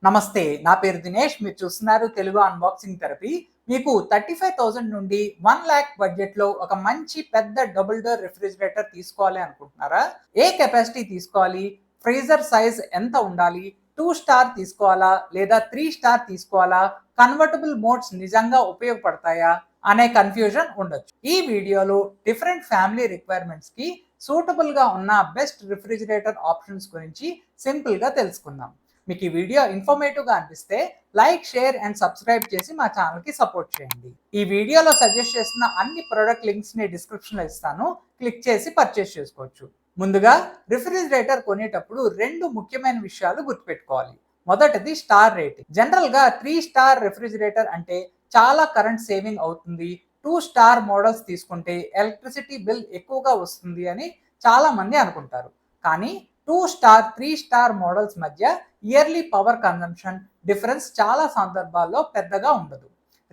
నమస్తే, నా పేరు దినేష్. మీరు చూస్తున్నారు తెలుగు అన్బాక్సింగ్ థెరపీ. మీకు 35,000 నుండి 1,00,000 బడ్జెట్లో ఒక మంచి పెద్ద డబుల్ డోర్ రిఫ్రిజిరేటర్ తీసుకోవాలి అనుకుంటున్నారా? ఏ కెపాసిటీ తీసుకోవాలి? ఫ్రీజర్ సైజ్ ఎంత ఉండాలి? 2 స్టార్ తీసుకోవాలా లేదా 3 స్టార్ తీసుకోవాలా? కన్వర్టబుల్ మోడ్స్ నిజంగా ఉపయోగపడతాయా అనే కన్ఫ్యూజన్ ఉండొచ్చు. ఈ వీడియోలో డిఫరెంట్ ఫ్యామిలీ రిక్వైర్మెంట్స్కి సూటబుల్గా ఉన్న బెస్ట్ రిఫ్రిజిరేటర్ ఆప్షన్స్ గురించి సింపుల్గా తెలుసుకుందాం. మీకు ఈ వీడియో ఇన్ఫర్మేటివ్గా అనిపిస్తే లైక్, షేర్ అండ్ సబ్స్క్రైబ్ చేసి మా ఛానల్కి సపోర్ట్ చేయండి. ఈ వీడియోలో సజెస్ట్ చేసిన అన్ని ప్రొడక్ట్ లింక్స్ని డిస్క్రిప్షన్లో ఇస్తాను, క్లిక్ చేసి పర్చేస్ చేసుకోవచ్చు. ముందుగా రిఫ్రిజిరేటర్ కొనేటప్పుడు 2 ముఖ్యమైన విషయాలు గుర్తుపెట్టుకోవాలి. మొదటిది స్టార్ రేటింగ్. జనరల్గా 3 స్టార్ రిఫ్రిజిరేటర్ అంటే చాలా కరెంట్ సేవింగ్ అవుతుంది, 2 స్టార్ మోడల్స్ తీసుకుంటే ఎలక్ట్రిసిటీ బిల్ ఎక్కువగా వస్తుంది అని చాలా మంది అనుకుంటారు. కానీ 2 స్టార్ 3 స్టార్ మోడల్స్ మధ్య ఇయర్లీ పవర్ కన్జంప్షన్ డిఫరెన్స్ చాలా సందర్భాల్లో పెద్దగా ఉండదు.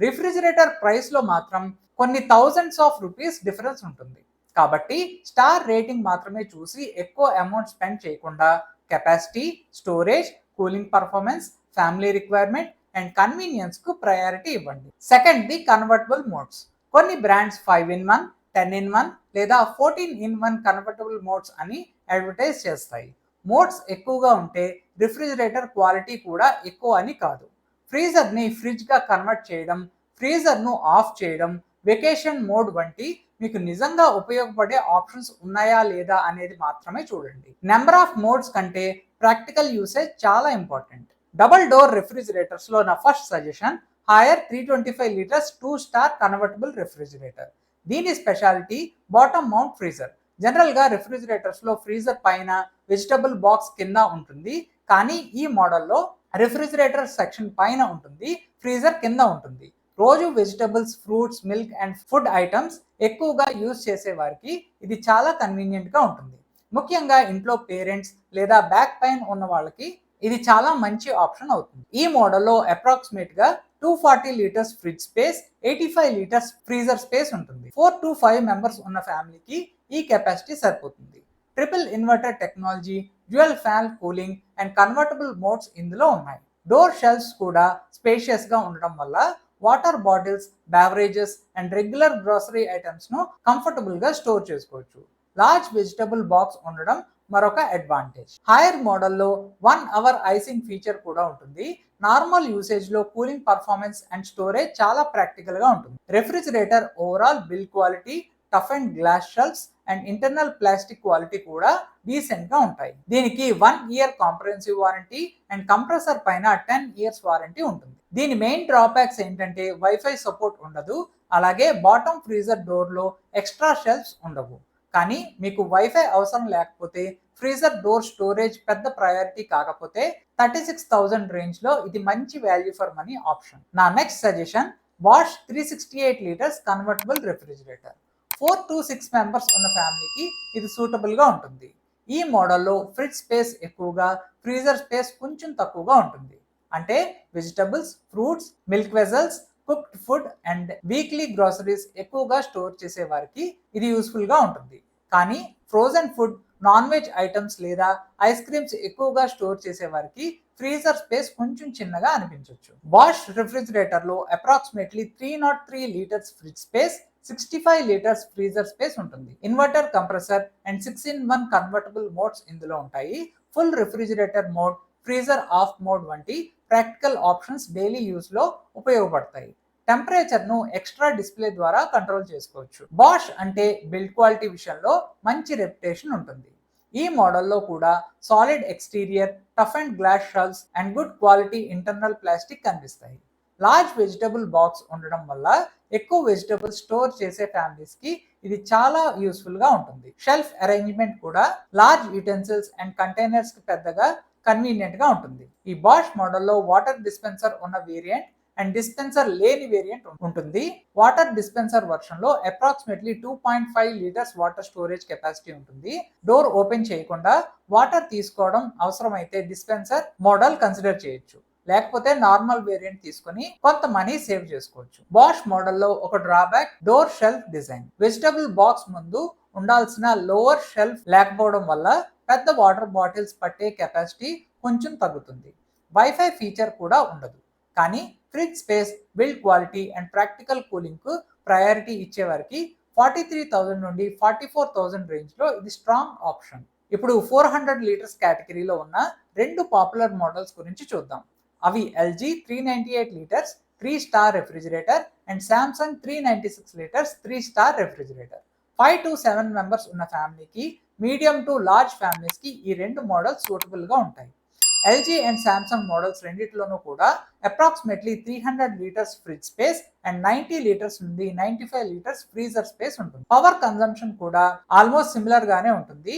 రిఫ్రిజిరేటర్ ప్రైస్లో మాత్రం కొన్ని థౌజండ్స్ ఆఫ్ రూపీస్ డిఫరెన్స్ ఉంటుంది. కాబట్టి స్టార్ రేటింగ్ మాత్రమే చూసి ఎక్కువ అమౌంట్ స్పెండ్ చేయకుండా capacity, storage, cooling performance, family requirement and కన్వీనియన్స్కు ప్రయారిటీ ఇవ్వండి. Second the convertible modes. కొన్ని బ్రాండ్స్ 5-in-1, 10-in-1 లేదా 14-in-1 కన్వర్టబుల్ మోడ్స్ అని అడ్వర్టైజ్ చేస్తాయి. మోడ్స్ ఎక్కువగా ఉంటే రిఫ్రిజిరేటర్ క్వాలిటీ కూడా ఎక్కువ అని కాదు. ఫ్రీజర్ని ఫ్రిడ్జ్గా కన్వర్ట్ చేయడం, ఫ్రీజర్ను ఆఫ్ చేయడం, వెకేషన్ మోడ్ వంటి మీకు నిజంగా ఉపయోగపడే ఆప్షన్స్ ఉన్నాయా లేదా అనేది మాత్రమే చూడండి. నెంబర్ ఆఫ్ మోడ్స్ కంటే ప్రాక్టికల్ యూసేజ్ చాలా ఇంపార్టెంట్. డబుల్ డోర్ రిఫ్రిజిరేటర్స్లో నా first suggestion hire 325 litres 2 star convertible refrigerator. దీని స్పెషాలిటీ బాటమ్ మౌంట్ ఫ్రీజర్. జనరల్గా రిఫ్రిజిరేటర్స్లో ఫ్రీజర్ పైన, వెజిటబుల్ బాక్స్ కింద ఉంటుంది. కానీ ఈ మోడల్లో రిఫ్రిజిరేటర్ సెక్షన్ పైన ఉంటుంది, ఫ్రీజర్ కింద ఉంటుంది. రోజు vegetables, fruits, milk and food items ఎక్కువగా యూజ్ చేసే వారికి ఇది చాలా కన్వీనియంట్గా ఉంటుంది. ముఖ్యంగా ఇంట్లో పేరెంట్స్ లేదా బ్యాక్ పెయిన్ ఉన్న వాళ్ళకి ఇది చాలా మంచి ఆప్షన్ అవుతుంది. ఈ మోడల్లో అప్రాక్సిమేట్గా 240 litres fridge space, 85 litres freezer space ఉంటుంది. 4 to 5 మెంబర్స్ ఉన్న ఫ్యామిలీకి ఈ కెపాసిటీ సరిపోతుంది. Triple inverter technology, dual fan cooling and convertible modes ఇందులో ఉన్నాయి. డోర్ షెల్ఫ్స్ కూడా స్పేషియస్గా ఉండడం వల్ల water bottles, beverages and regular grocery ఐటమ్స్ను కంఫర్టబుల్గా స్టోర్ చేసుకోవచ్చు. లార్జ్ వెజిటబుల్ బాక్స్ ఉండడం మరొక అడ్వాంటేజ్. హైయర్ మోడల్లో 1 hour ఐసింగ్ ఫీచర్ కూడా ఉంటుంది. నార్మల్ యూసేజ్లో కూలింగ్ పర్ఫార్మెన్స్ అండ్ స్టోరేజ్ చాలా ప్రాక్టికల్గా ఉంటుంది. Refrigerator overall build quality, tough and glass shelves and internal plastic quality కూడా డీసెంట్గా ఉంటాయి. దీనికి 1 year comprehensive warranty and compressor పైన 10 years వారంటీ ఉంటుంది. దీని మెయిన్ డ్రాబ్యాక్స్ ఏంటంటే వైఫై సపోర్ట్ ఉండదు, అలాగే బాటమ్ ఫ్రీజర్ డోర్లో ఎక్స్ట్రా షెల్ఫ్స్ ఉండవు. కానీ మీకు వైఫై అవసరం లేకపోతే, ఫ్రీజర్ డోర్ స్టోరేజ్ పెద్ద ప్రయారిటీ కాకపోతే 36,000 రేంజ్లో ఇది మంచి వాల్యూ ఫర్ మనీ ఆప్షన్. నా next suggestion Bosch 368 litres convertible refrigerator. 4 to 6 members ఉన్న ఫ్యామిలీకి ఇది సూటబుల్గా ఉంటుంది. ఈ మోడల్లో ఫ్రిడ్జ్ స్పేస్ ఎక్కువగా, ఫ్రీజర్ స్పేస్ కొంచెం తక్కువగా ఉంటుంది. అంటే vegetables, fruits, milk vessels, cooked food and weekly groceries ఎక్కువగా స్టోర్ చేసే వారికి ఇది యూస్ఫుల్గా ఉంటుంది. కానీ frozen food, non veg items లేదా ఐస్ క్రీమ్స్ ఎక్కువగా స్టోర్ చేసే వారికి ఫ్రీజర్ స్పేస్ కొంచెం చిన్నగా అనిపించవచ్చు. బాష్ రిఫ్రిజిరేటర్లో approximately 303 litres fridge space, 65 litres freezer space ఉంటుంది. Inverter, compressor and 6-in-1 convertible modes ఇందులో ఉంటాయి. Full refrigerator mode, freezer off mode వంటి ప్రాక్టికల్ ఆప్షన్స్ డైలీ యూస్లో ఉపయోగపడతాయి. టెంపరేచర్ను ఎక్స్ట్రా డిస్ప్లే ద్వారా కంట్రోల్ చేసుకోవచ్చు. బాష్ అంటే బిల్డ్ క్వాలిటీ విషయంలో మంచి రెప్యుటేషన్ ఉంటుంది. ఈ మోడల్లో కూడా solid exterior, tough and glass shelves and good quality internal plastic కనిపిస్తాయి. లార్జ్ వెజిటబుల్ బాక్స్ ఉండడం వల్ల ఎక్కువ వెజిటబుల్స్ స్టోర్ చేసే ఫ్యామిలీస్కి ఇది చాలా యూస్ఫుల్గా ఉంటుంది. షెల్ఫ్ అరేంజ్మెంట్ కూడా లార్జ్ యుటెన్సిల్స్ అండ్ కంటైనర్స్కి పెద్దగా కన్వీనియంట్గా ఉంటుంది. ఈ బాష్ మోడల్లో వాటర్ డిస్పెన్సర్ ఉన్న వేరియంట్ అండ్ డిస్పెన్సర్ లేని వేరియంట్ ఉంటుంది. వాటర్ డిస్పెన్సర్ వర్షన్లో approximately 2.5 litres water storage capacity ఉంటుంది. డోర్ ఓపెన్ చేయకుండా వాటర్ తీసుకోవడం అవసరమైతే డిస్పెన్సర్ మోడల్ కన్సిడర్ చేయొచ్చు, లేకపోతే నార్మల్ వేరియంట్ తీసుకుని కొంత మనీ సేవ్ చేసుకోవచ్చు. బాష్ మోడల్లో ఒక drawback door shelf design. Vegetable box ముందు ఉండాల్సిన లోవర్ షెల్ఫ్ లేకపోవడం వల్ల పెద్ద వాటర్ బాటిల్స్ పట్టే కెపాసిటీ కొంచెం తగ్గుతుంది. వైఫై ఫీచర్ కూడా ఉండదు. కానీ fridge space, build quality and practical కూలింగ్కు ప్రయారిటీ ఇచ్చేవారికి 43,000 నుండి 44,000 రేంజ్లో ఇది స్ట్రాంగ్ ఆప్షన్. ఇప్పుడు 400 లీటర్స్ కేటగిరీలో ఉన్న రెండు పాపులర్ మోడల్స్ గురించి చూద్దాం. అవి ఎల్జీ 398 లీటర్స్ 3-స్టార్ రెఫ్రిజిరేటర్ అండ్ శాంసంగ్ 396 లీటర్స్ 3-స్టార్ రెఫ్రిజిరేటర్. 5 to 7 మెంబర్స్ ఉన్న ఫ్యామిలీకి, మీడియం టు లార్జ్ ఫ్యామిలీస్కి ఈ రెండు మోడల్స్ సూటబుల్గా ఉంటాయి. ఎల్జీ అండ్ శాంసంగ్ మోడల్స్ రెండింటిలోనూ కూడా approximately 300 litres fridge space and 90 litres నుండి 95 లీటర్స్ ఫ్రీజర్ స్పేస్ ఉంటుంది. పవర్ కన్జంప్షన్ కూడా ఆల్మోస్ట్ సిమిలర్ గానే ఉంటుంది.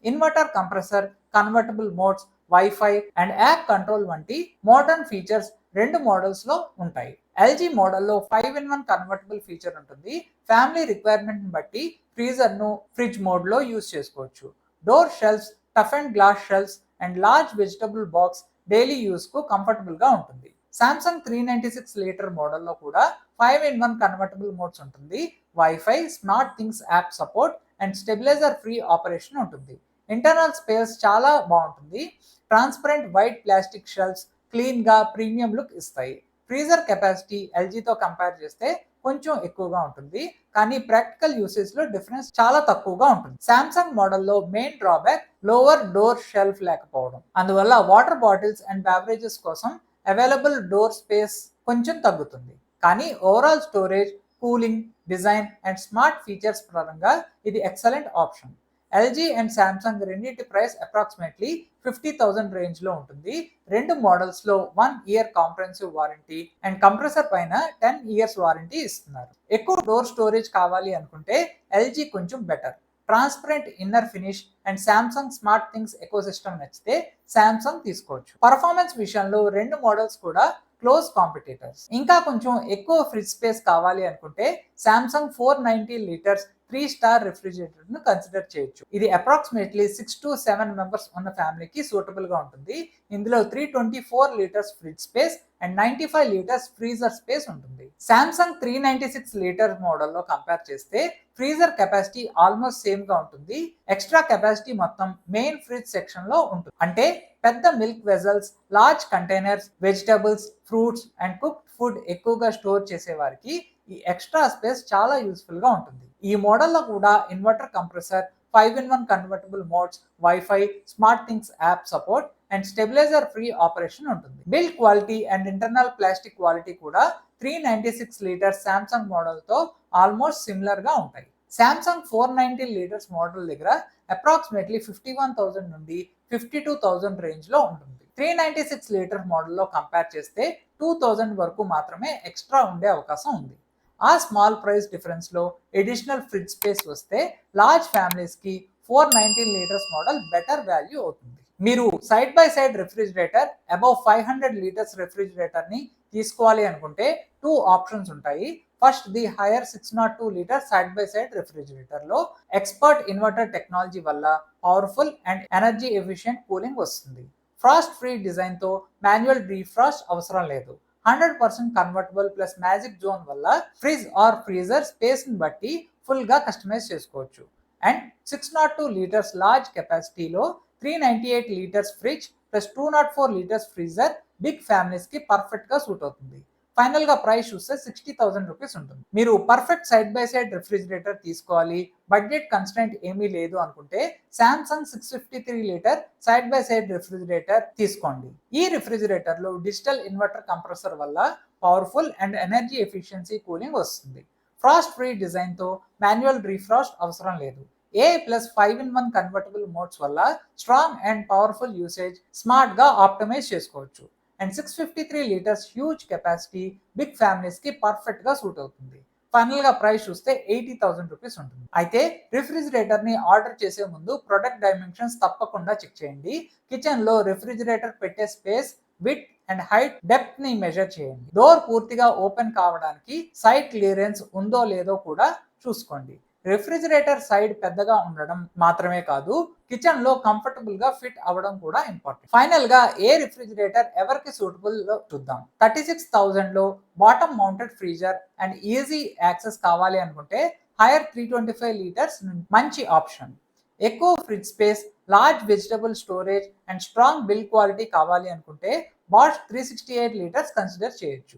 Inverter, compressor, convertible modes, wifi and app control వంటి మోడర్న్ ఫీచర్స్ రెండు మోడల్స్ లో ఉంటాయి. ఎల్జీ మోడల్లో 5-in-1 కన్వర్టబుల్ ఫీచర్ ఉంటుంది. ఫ్యామిలీ రిక్వైర్మెంట్ బట్టి ఫ్రీజర్ ను ఫ్రిడ్జ్ మోడ్ లో యూజ్ చేసుకోవచ్చు. Door shelves, tough and glass shelves and large vegetable box daily use కు కంఫర్టబుల్ గా ఉంటుంది. శాంసంగ్ 396 లీటర్ మోడల్లో కూడా 5-in-1 కన్వర్టబుల్ మోడ్స్ ఉంటుంది. Wifi, smart things app support and stabiliser free operation ఉంటుంది. ఇంటర్నల్ స్పేస్ చాలా బాగుంటుంది. Transparent white plastic shelves clean గా ప్రీమియం లుక్ ఇస్తాయి. ఫ్రీజర్ కెపాసిటీ ఎల్జీతో కంపేర్ చేస్తే కొంచెం ఎక్కువగా ఉంటుంది, కానీ ప్రాక్టికల్ యూసేజ్ లో డిఫరెన్స్ చాలా తక్కువగా ఉంటుంది. శాంసంగ్ మోడల్లో main drawback lower door shelf లేకపోవడం. అందువల్ల వాటర్ బాటిల్స్ అండ్ బెవరేజెస్ కోసం అవైలబుల్ డోర్ స్పేస్ కొంచెం తగ్గుతుంది. కానీ overall storage, cooling, design and smart features పరంగా ఇది excellent option. LG and Samsung రెండింటి ప్రైస్ అప్రాక్సిమేట్లీ 50,000 రేంజ్ లో ఉంటుంది. రెండు మోడల్స్ లో 1 year comprehensive warranty and compressor పైన 10 years వారంటీ ఇస్తున్నారు. ఎక్కువ డోర్ స్టోరేజ్ కావాలి అనుకుంటే ఎల్జీ కొంచెం better. Transparent inner finish and Samsung smart things ecosystem నచ్చితే శాంసంగ్ తీసుకోవచ్చు. పర్ఫార్మెన్స్ విషయంలో రెండు మోడల్స్ కూడా క్లోజ్ కాంపిటీటర్స్. ఇంకా కొంచెం ఎక్కువ ఫ్రిడ్జ్ స్పేస్ కావాలి అనుకుంటే శాంసంగ్ 490 లీటర్స్ 3-స్టార్ రెఫ్రిజిరేటర్ ను కన్సిడర్ చేయొచ్చు. ఇది అప్రాక్సిమేట్లీ 6 to 7 మెంబర్స్ ఉన్న ఫ్యామిలీకి సూటబుల్ గా ఉంటుంది. ఇందులో 324 litres fridge space and 95 litres freezer space ఉంటుంది. శాంసంగ్ 396 లీటర్ మోడల్లో కంపేర్ చేస్తే ఫ్రీజర్ కెపాసిటీ ఆల్మోస్ట్ సేమ్ గా ఉంటుంది. ఎక్స్ట్రా కెపాసిటీ మొత్తం మెయిన్ ఫ్రిడ్జ్ సెక్షన్ లో ఉంటుంది. అంటే పెద్ద milk vessels, large containers, vegetables, fruits and cooked food ఎక్కువగా స్టోర్ చేసే వారికి ఈ ఎక్స్ట్రా స్పేస్ చాలా యూస్ఫుల్ గా ఉంటుంది. ఈ మోడల్లో కూడా inverter, compressor, 5-in-1 convertible modes, wifi, smart things app support and stabiliser free operation ఉంటుంది. Build quality and internal plastic quality కూడా 396 లీటర్స్ శాంసంగ్ మోడల్తో ఆల్మోస్ట్ సిమిలర్ గా ఉంటాయి. శాంసంగ్ 490 లీటర్స్ మోడల్ దగ్గర అప్రాక్సిమేట్లీ 51,000 నుండి 52,000 రేంజ్ లో ఉంటుంది. 396 లీటర్ మోడల్లో కంపేర్ చేస్తే 2,000 వరకు మాత్రమే ఎక్స్ట్రా ఉండే అవకాశం ఉంది. ఆ స్మాల్ ప్రైస్ డిఫరెన్స్ లో ఎడిషనల్ ఫ్రిడ్జ్ స్పేస్ వస్తే లార్జ్ ఫ్యామిలీస్ కి 490 లీటర్స్ మోడల్ బెటర్ వాల్యూ అవుతుంది. మీరు side by side refrigerator above 500 litres refrigerator ని తీసుకోవాలి అనుకుంటే 2 ఆప్షన్స్ ఉంటాయి. First, the hire 602 litre side by side refrigerator లో ఎక్స్పర్ట్ ఇన్వర్టర్ టెక్నాలజీ వల్ల powerful and energy efficient cooling వస్తుంది. ఫ్రాస్ట్ ఫ్రీ డిజైన్ తో మాన్యువల్ డీఫ్రాస్ట్ అవసరం లేదు. 100% కన్వర్టబుల్ ప్లస్ మ్యాజిక్ జోన్ వల్ల ఫ్రిడ్జ్ ఆర్ ఫ్రీజర్ స్పేస్ ని బట్టి ఫుల్ గా కస్టమైజ్ చేసుకోవచ్చు. అండ్ 602 లీటర్స్ లార్జ్ కెపాసిటీలో 398 litres fridge plus 204 litres freezer big families కి పర్ఫెక్ట్ గా సూట్ అవుతుంది. ఫైనల్ గా ప్రైస్ చూస్తే 60,000 రూపీస్ ఉంటుంది. మీరు perfect side by side refrigerator తీసుకోవాలి, బడ్జెట్ కన్స్టెంట్ ఏమీ లేదు అనుకుంటే Samsung 653 litre side by side refrigerator తీసుకోండి. ఈ రెఫ్రిజిరేటర్ లో డిజిటల్ ఇన్వర్టర్ కంప్రెసర్ వల్ల powerful and energy efficiency cooling వస్తుంది. ఫ్రాస్ట్ ఫ్రీ డిజైన్ తో మాన్యువల్ రీఫ్రాస్ట్ అవసరం లేదు. A+ 5-in-1 కన్వర్టబుల్ మోడ్స్ వల్ల strong and powerful usage smart గా ఆప్టిమైజ్ చేసుకోవచ్చు. And 653 litres huge capacity big families కి పర్ఫెక్ట్ గా సూట్ అవుతుంది. ఫైనల్ గా ప్రైస్ చూస్తే 80,000 రూపీస్ ఉంటుంది. అయితే రిఫ్రిజిరేటర్ ని ఆర్డర్ చేసే ముందు ప్రొడక్ట్ డైమెన్షన్స్ తప్పకుండా చెక్ చేయండి. కిచెన్ లో రిఫ్రిజిరేటర్ పెట్టే space, width and height, depth ని మెజర్ చేయండి. డోర్ పూర్తిగా ఓపెన్ కావడానికి సైడ్ క్లియరెన్స్ ఉందో లేదో కూడా చూసుకోండి. రెఫ్రిజిరేటర్ సైడ్ పెద్దగా ఉండడం మాత్రమే కాదు, కిచెన్ లో కంఫర్టబుల్ గా ఫిట్ అవ్వడం కూడా ఇంపార్టెంట్. ఫైనల్ గా ఏ రిఫ్రిజిరేటర్ ఎవరికి సూటబుల్ చూద్దాం. 36,000 లో bottom mounted freezer and easy access కావాలి అనుకుంటే హైయర్ 325 లీటర్స్ మంచి ఆప్షన్. ఎక్కువ fridge space, large vegetable storage and strong build quality కావాలి అనుకుంటే బాష్ 368 లీటర్స్ కన్సిడర్ చేయొచ్చు.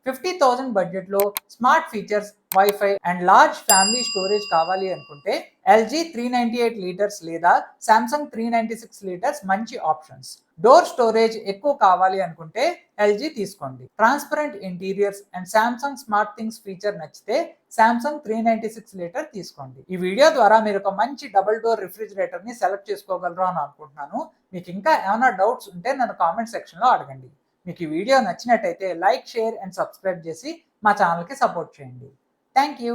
50,000 బడ్జెట్లో smart features, wifi and large family storage కావాలి అనుకుంటే ఎల్జీ 398 లీటర్స్ లేదా సామ్సంగ్ 396 లీటర్స్ మంచి ఆప్షన్స్. డోర్ స్టోరేజ్ ఎక్కువ కావాలి అనుకుంటే ఎల్జీ తీసుకోండి. Transparent interiors and Samsung smart things feature నచ్చితే సామ్సంగ్ 396 లీటర్ తీసుకోండి. ఈ వీడియో ద్వారా మీరు ఒక మంచి డబుల్ డోర్ రిఫ్రిజిరేటర్ ని సెలెక్ట్ చేసుకోగలరు అని అనుకుంటున్నాను. మీకు ఇంకా ఏమైనా డౌట్స్ ఉంటే నన్ను కామెంట్ సెక్షన్లో అడగండి. మీకు ఈ వీడియో నచ్చినట్టయితే లైక్, షేర్ అండ్ సబ్స్క్రైబ్ చేసి మా ఛానల్కి సపోర్ట్ చేయండి. Thank you.